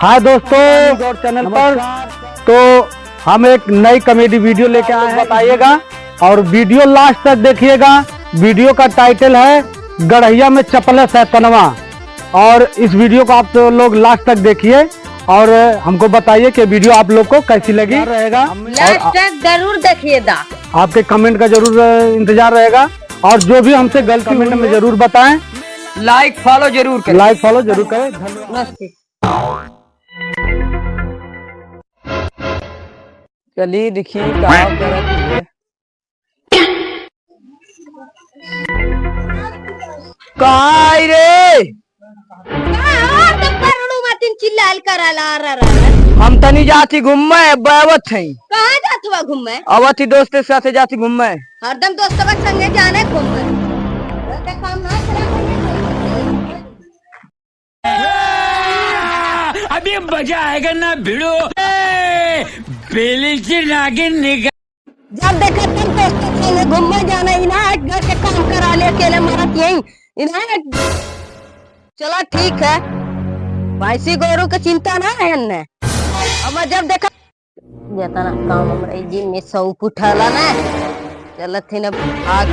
हाय दोस्तों, गौर चैनल पर तो हम एक नई कॉमेडी वीडियो लेके आए हैं, बताइएगा और वीडियो लास्ट तक देखिएगा। वीडियो का टाइटल है गढ़ैया में चपले सैतनवा और इस वीडियो को आप लोग लास्ट तक देखिए और हमको बताइए कि वीडियो आप लोग को कैसी लगी रहेगा। लास्ट तक जरूर देखिएगा, आपके कमेंट का जरूर इंतजार रहेगा और जो भी हमसे गलती कमेंट में जरूर बताएं। लाइक फॉलो जरूर करें। लाइक फॉलो जरूर करें। धन्यवाद। चलिए देखिए क्या करत है। काय रे चिल्लाल कराला हम तनी जाती घूमे बावत है। कहाँ जात हुआ घूमे? अवती दोस्त के साथ जाती घूमे। हरदम दोस्तों के संगे जाने घूमे। काम ना अभी मजा आएगा ना भिड़ो बेली से नागिन निकल। जब देखा तुम दोस्तों के संगे घूमने जाना इन्हें घर के काम करा ले अकेले मरत यही इन्हें। चला ठीक है, भैंसी गोरू की चिंता ना है इन्हें। अब जब देखा जाता ना काम हमारे जी में सौंप उठाला ना चलत थी ना आग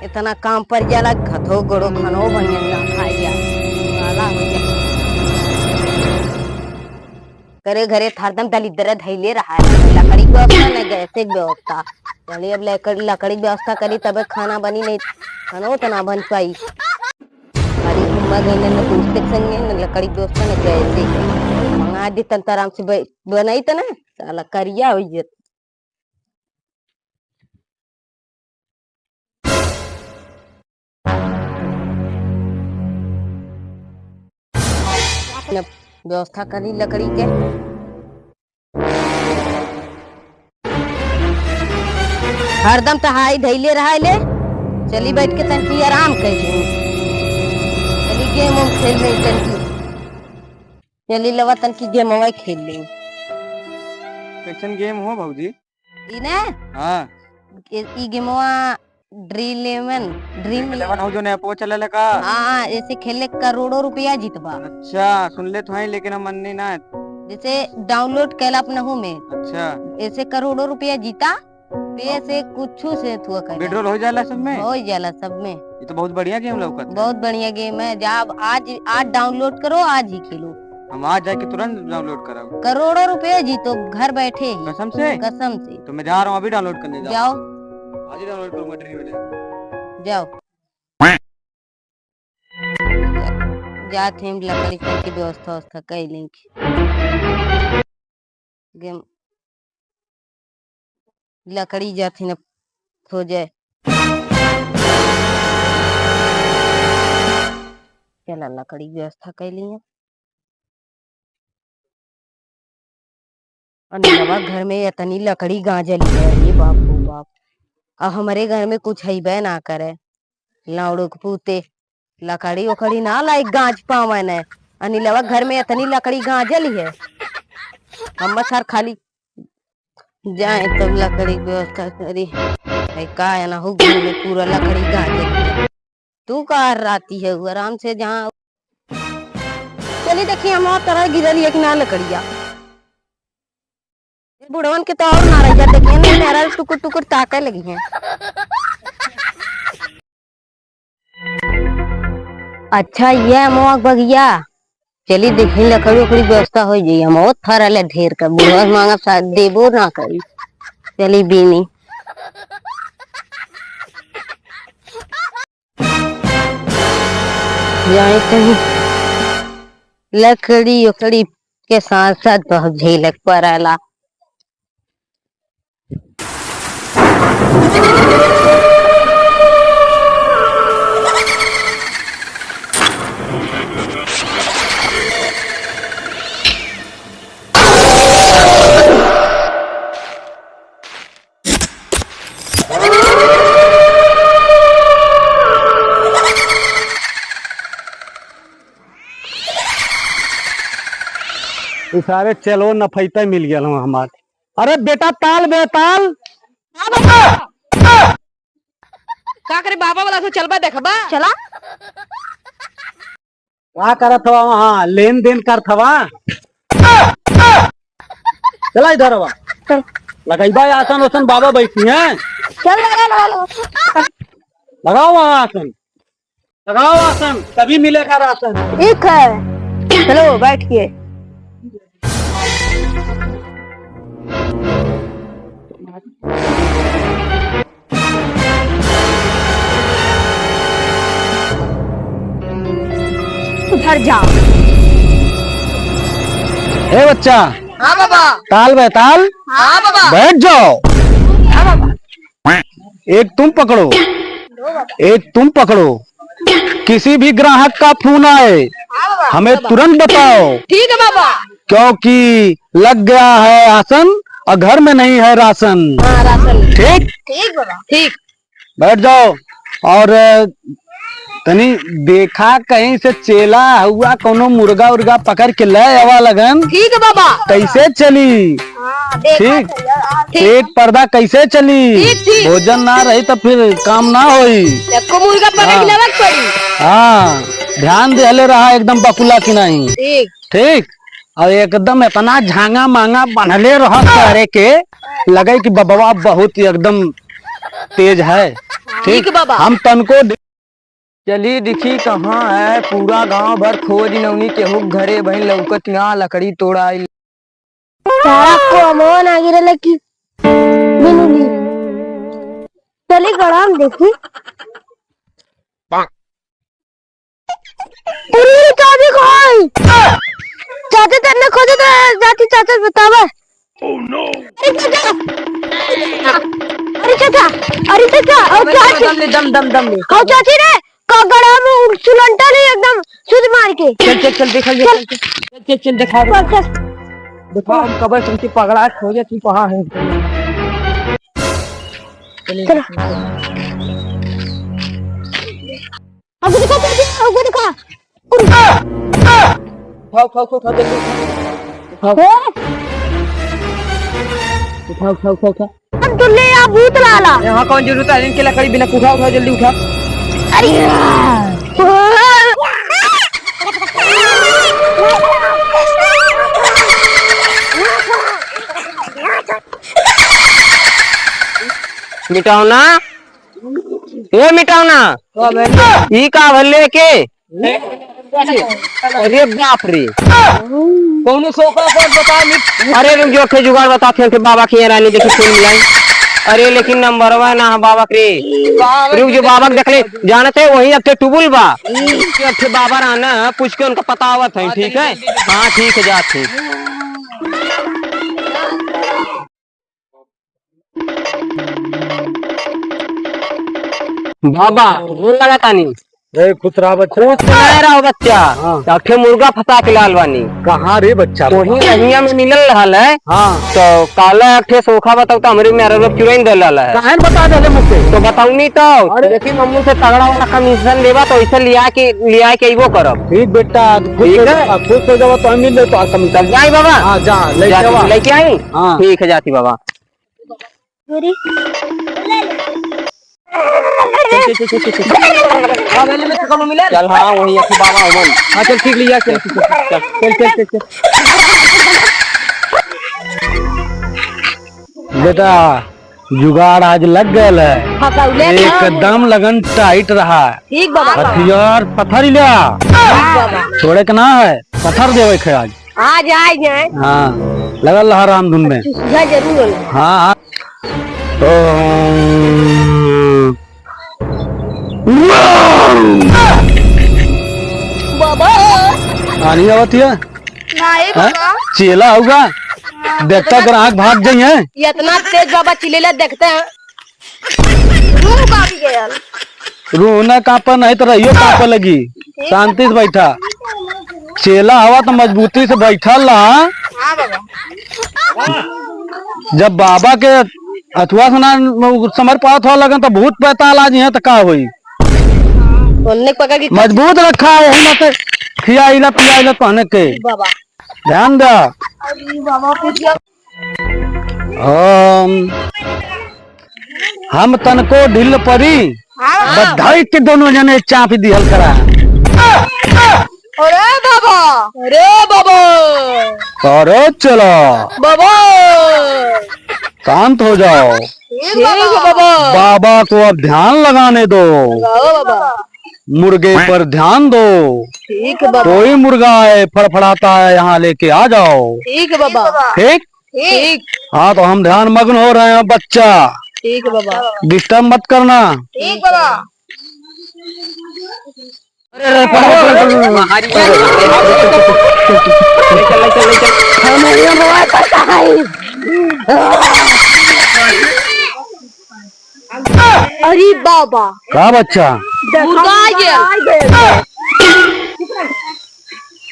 इतना काम पर जाला घथो गोड़ो खानो बनिया खाई जा करे घरे हरदम दलिद्र धैले रहा है। लकड़ी की व्यवस्था नहीं, गैस की व्यवस्था। चलिए अब लकड़ी व्यवस्था करी तब खाना बनी, नहीं खाना तो ना बन पाई। खाली घूमा गई न दोस्त के संगे न लकड़ी व्यवस्था न गैस मंगा दी तन आराम से बनाई तो ना साला करिया हो जत। व्यवस्था करी लकड़ी के हरदम तो हाई धैले रहा ले। चली बैठ के तन की आराम कर चली गेम खेल ले तन की चली लवा तन की गेम खेल ले। कैसन गेम हो भौजी? इने हाँ ई गेमवा ड्रीम 11 हो जो ने पो चले लगा। हाँ ऐसे खेले करोड़ों रुपया जीतबा। अच्छा सुन ले तो है लेकिन हम मन नहीं ना। जैसे डाउनलोड कैला अपना हो में अच्छा ऐसे करोड़ों रुपया जीता पैसे कुछ से थुआ कर विड्रॉल हो जाला सब में। हो जाला सब में। ये तो बहुत बढ़िया गेम लौकत है। बहुत बढ़िया गेम है। जब आज डाउनलोड करो आज ही खेलो। हम आज जाके तुरंत डाउनलोड कराओ। करोड़ों रुपए जीतो घर बैठे ही। कसम से? कसम से। तो मैं जा रहा हूँ अभी डाउनलोड करने। जाओ आज ही डाउनलोड करूंगा ड्रीम। जाओ जाते हम लकड़ी की व्यवस्था कर लेंगे। गेम लकड़ी जाती न हो जाए। चला लकड़ी व्यवस्था कर लिए और घर में इतनी लकड़ी गांजली है। ये बाप रो बाप, अब हमारे घर में कुछ है बे ना करे लाउड़ो के पूते लकड़ी उकड़ी ना लाइक गांज पावन है। अनिलवा घर में इतनी लकड़ी गांजली है। हम सर खाली जाए तब लकड़ी व्यवस्था करी का है ना हो घर में पूरा लकड़ी गांजली। तू कहाँ राती है आराम से जहाँ चली देखिए हम तरह गिरली एक ना लकड़िया बुढ़वन के तो और ना रह जाते देखिए मेरा टुकुर टुकुर ताके लगी है। अच्छा ये मोक बगिया चली देखी लकड़ी उकड़ी व्यवस्था हो जाई। हम और थरल ढेर कर बुढ़वा मांगा शायद देबो ना करी। चली बीनी जाए कहीं लकड़ी उकड़ी के साथ साथ बहुत झेलक पड़ाला। सारे चलो नफैता मिल गया हमारे। अरे बेटा ताल बे ताल का करे बाबा वाला तो चलबा देखबा चला। क्या करत हवा वहाँ लेन देन करत हवा। चला इधर हवा लगाइबा आसन उसन बाबा बैठी हैं। चल लगा लगाओ वहाँ आसन, लगाओ आसन, तभी मिलेगा राशन। ठीक है चलो बैठिए। उधर जाओ। ए बच्चा, हाँ बाबा। ताल बैताल, हाँ बाबा। बैठ जाओ। हाँ बाबा। एक तुम पकड़ो, एक तुम पकड़ो। किसी भी ग्राहक का फोन आए हमें तुरंत बताओ, ठीक है बाबा। क्योंकि लग गया है आसन और घर में नहीं है राशन। हाँ राशन। ठीक, ठीक बाबा। ठीक। बैठ जाओ। और तनी देखा कहीं से चेला हुआ कोनो मुर्गा उर्गा पकड़ के ले आवा लगन। ठीक है बाबा। कैसे चली? ठीक, पेट पर्दा कैसे चली? ठीक। भोजन ना रही तो फिर काम ना होई। सबको मुर्गा पकड़ के लावत पड़ी। हाँ, ध्यान दे रहा एकदम बकुला की नहीं। ठीक। ठीक, और एकदम इतना झांगा मांगा बनले रहा करे के लगे कि बबवा बहुत ही एकदम तेज है। ठीक बाबा। हम तनको चली दिखी कहाँ है, पूरा गांव भर खोज नवनी केहू घरे बहन लौकत ना, लकड़ी तोड़ाई। सारा कोमन आगे रहा कि मिनुली चली गड़ाम देखी। पूरी चाबी खोई। चाचा तेरे खोजे तो जाती चाचा बतावा। Oh no! अरे चाचा, अरे चाचा, और चाची दम दम दम ले। और चाची ने का गड़ा में सुलंटा नहीं एकदम सुध मार के। चल चल चल देखा चल चल दिखा देखो हम कबर तुमसे पगड़ा खोजे तू कहाँ है। चलो अब दिखा चाची, अब दिखा। खाओ खाओ खाओ खाओ जल्दी खाओ खाओ खाओ खाओ खाओ। अब तुल्ले या भूत लाला। यहाँ कौन जरूरत है इनके लकड़ी बिना उठाओ उठाओ जल्दी उठा। अरे मिटाओ ना, ये मिटाओ ना। ई का भले के अरे बाप रे कौन सोफा पर बता। अरे रुक जो खे जुगाड़ बताते थे बाबा की रानी देखी फोन मिलाई। अरे लेकिन नंबरवा ना बाबा के रुक जो बाबा देख ले जानते वही अब टुबुल बा अब बाबा राना पूछ के उनका पता हुआ था। ठीक है हाँ ठीक है जाते बाबा बोल लगा तानी। खुश रहा बच्चा। रहा बच्चा हाँ। मुर्गा फंसा के लाल बानी। कहाँ रे बच्चा? वही रहिया में मिलल रहा है। हाँ। तो काला अठे सोखा बताओ तो हमारे मेरा लोग चुराइन दे लाला है। कहाँ बता दे मुझसे तो बताऊ नहीं तो देखी मम्मी से तगड़ा वाला कमीशन लेवा तो ऐसे लिया के वो करब। ठीक बेटा खुश हो जाओ तो हम मिल तो कमीशन जाए बाबा। हाँ जा लेके आई। हाँ ठीक है जाती बाबा। चल हाँ वही अच्छी बाबा हो। हाँ चल ठीक लिया चल चल चल चल बेटा जुगाड़ आज लग गया है। एकदम लगन टाइट रहा। ठीक बाबा। हथियार पत्थर लिया छोड़े के ना है, पत्थर देवे खे आज। आज जाए हाँ लगल रहा राम धुन में। जरूर। हाँ तो बाबा आनी आवती है चेला होगा देखता ग्राहक भाग गई है। इतना तेज बाबा चिल्लेला देखते हैं रोना कापा नहीं तो रहियो कापा लगी। शांति से बैठा चेला हवा तो मजबूती से बैठा ला। जब बाबा के अथवा सुना समर पात हो लगन तो भूत पैताल आज यहाँ तक का हुई। मजबूत रखा है यही मत खियाइला पियाइला कहने के ध्यान दे। हम तनको ढिल परी बधाई के दोनों जने चाप दिहल करा। अरे बाबा, अरे बाबा, अरे चलो बाबा, शांत हो जाओ। ठीक है बाबा, बाबा को अब ध्यान लगाने दो। बाबा, मुर्गे पर ध्यान दो। ठीक है बाबा, कोई मुर्गा है फड़फड़ाता है, यहाँ लेके आ जाओ। ठीक है बाबा, ठीक। ठीक, हाँ तो हम ध्यान मग्न हो रहे हैं बच्चा, ठीक है बाबा, डिस्टर्ब मत करना। ठीक बाबा। अरे बाबा, क्या बच्चा? मुर्गा आ गया।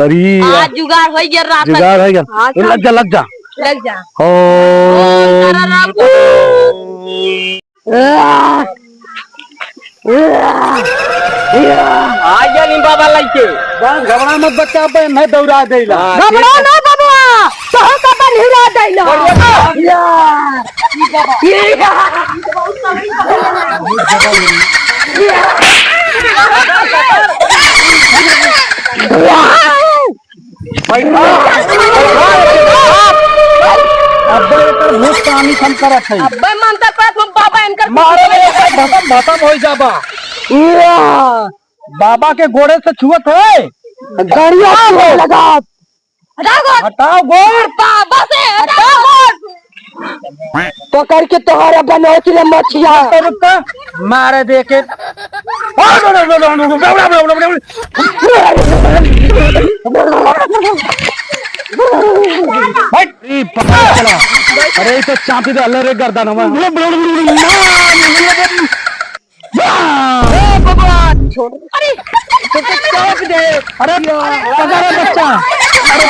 अरे आज जुगाड़ हो गया, रात जुगाड़ है क्या? हाँ, लग जा लग जा। लग जा। आ गया नी बाबा लाइके। बस घबरा मत बच्चा, पे मैं दौड़ा देला। घबरा ना बाबा, तो का बनिरा दैला। पानी कम करत है। अब्बे मानता पास में बाबा इनकर खत्म हो जाबा। बाबा के घोड़े से छुअत है। गरिया लगा। हटाओ गोड़। बाबा से हटाओ गोड़। पकड़ के तोहरा बनाओ के मछिया मारे देखे। चला। अरे तो चापी दे अल्लाह रे गर्दन अरे अरे पकड़ बच्चा। अरे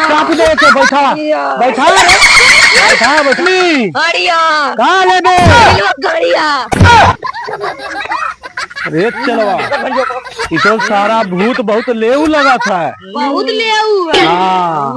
चापी दे के बैठा बैठा बैठा बैठनी गाड़िया कहाँ ले दे। गाड़िया अरे चलवा इतो सारा भूत बहुत लेऊ लगा था। बहुत ले हाँ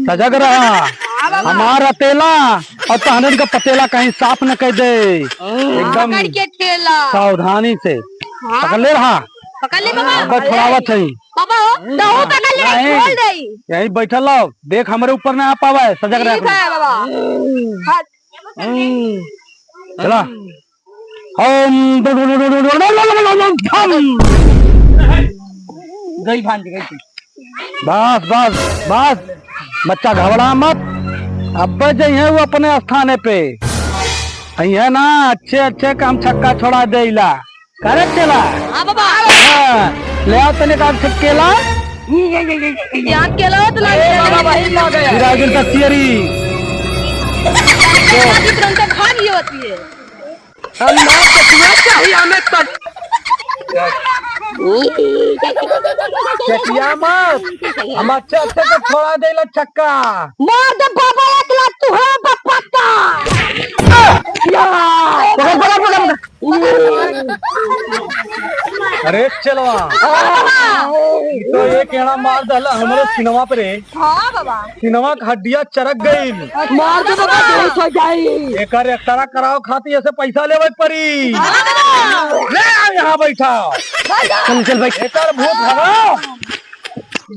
सजग रहा हमारा तेला और तहनन का पतेला कहीं साफ न कर दे। एकदम के ठेला सावधानी से पकड़ ले रहा। पकड़ ले बाबा। बस थोड़ावत है बाबा दहो पकड़ ले नहीं। खोल दे। यही बैठल रहो, देख हमारे ऊपर न आ पावा। सजग ठीक रहा है बाबा। चला। हम गई भांज गई। बस बस बस बच्चा घबरा मत। अब जइए वो अपने स्थाने पे है ना। अच्छे अच्छे काम छक्का छोड़ा देला करे चला। हां बाबा ले आओ तने काम छक्केला याद के लो तो बाबा वही ला गया। सिराजुल का तियरी तुरंत खा गई होती है। हम ना चटना चाहिए हमें कट चटिया मत। हम अच्छे अच्छे को छोड़ा देला छक्का। मार दे बाबा एक लाख तू है पप्पा। अरे चलवा तो ये केड़ा मार दला हमारे सिनेमा पे रे। हां बाबा सिनेमा का हड्डियां चरक गई। मार दे बाबा बेहोश हो जाई। एकर एक्सरा कराओ खाती ऐसे पैसा लेवे परी। ले आओ यहाँ बैठा। चल चल भाई एकर भूत भगाओ।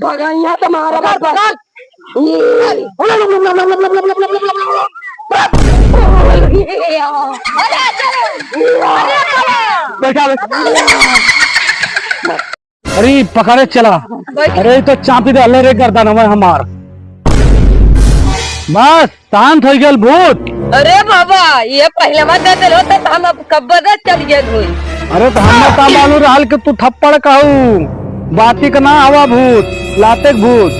भगाइया तुम्हारा बाबा। बैठा अरे पकड़े चला। अरे तो चापी दे अल्लाह रे गर्दन हमार। बस शांत हो गया भूत। अरे बाबा ये पहले मत दे लो तो हम अब कब चल गए हुई। अरे तो हम का मालूम रहल कि तू थप्पड़ कहू बाती का ना हवा भूत लाते भूत।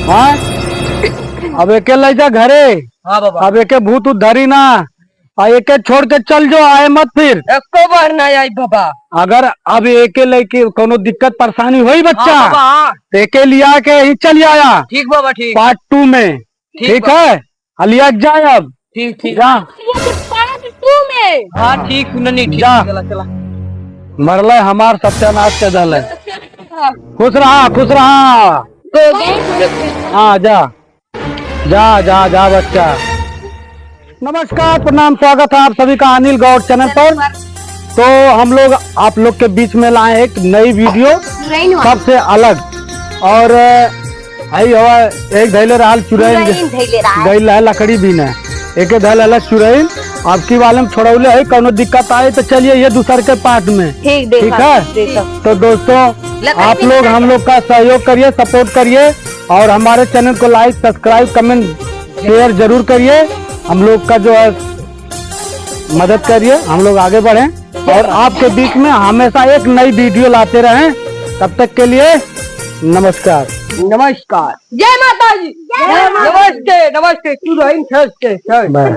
हाँ अब एके ले जा घरे। हाँ बाबा अब एके भूत धरी ना और एके छोड़ के चल जो आए मत फिर। एको बार ना आई बाबा। अगर अब एके लेके कोनो दिक्कत परेशानी हुई बच्चा हाँ बाबा। तो एके लिया के ही चल आया ठीक बाबा ठीक पार्ट 2 में। ठीक है लिया जाए अब। ठीक ठीक। जा पार्ट 2 में। हाँ ठीक नहीं ठीक। जा। चला चला। मरल हमार सत्यानाश के दल है। खुश रहा खुश रहा। हाँ जा जा जा जा बच्चा। नमस्कार प्रणाम स्वागत है आप सभी का अनिल गौड़ चैनल पर। तो हम लोग आप लोग के बीच में लाए एक नई वीडियो चुरैन वाला सबसे अलग। और आई हवा एक धैले रहल चुरैन धैले रहा गई है लकड़ी भी न एक धैल अलग चुरैन। अब की वाले में छोड़ौले है कोनो दिक्कत आए तो चलिए ये दूसर के पार्ट में। ठीक है तो दोस्तों आप लोग हम लोग का सहयोग करिए, सपोर्ट करिए और हमारे चैनल को लाइक, सब्सक्राइब, कमेंट, शेयर जरूर करिए। हम लोग का जो है मदद करिए, हम लोग आगे बढ़ें और आपके बीच में हमेशा एक नई वीडियो लाते रहें। तब तक के लिए नमस्कार। नमस्कार। जय माता जी। नमस्ते नमस्ते। बाय।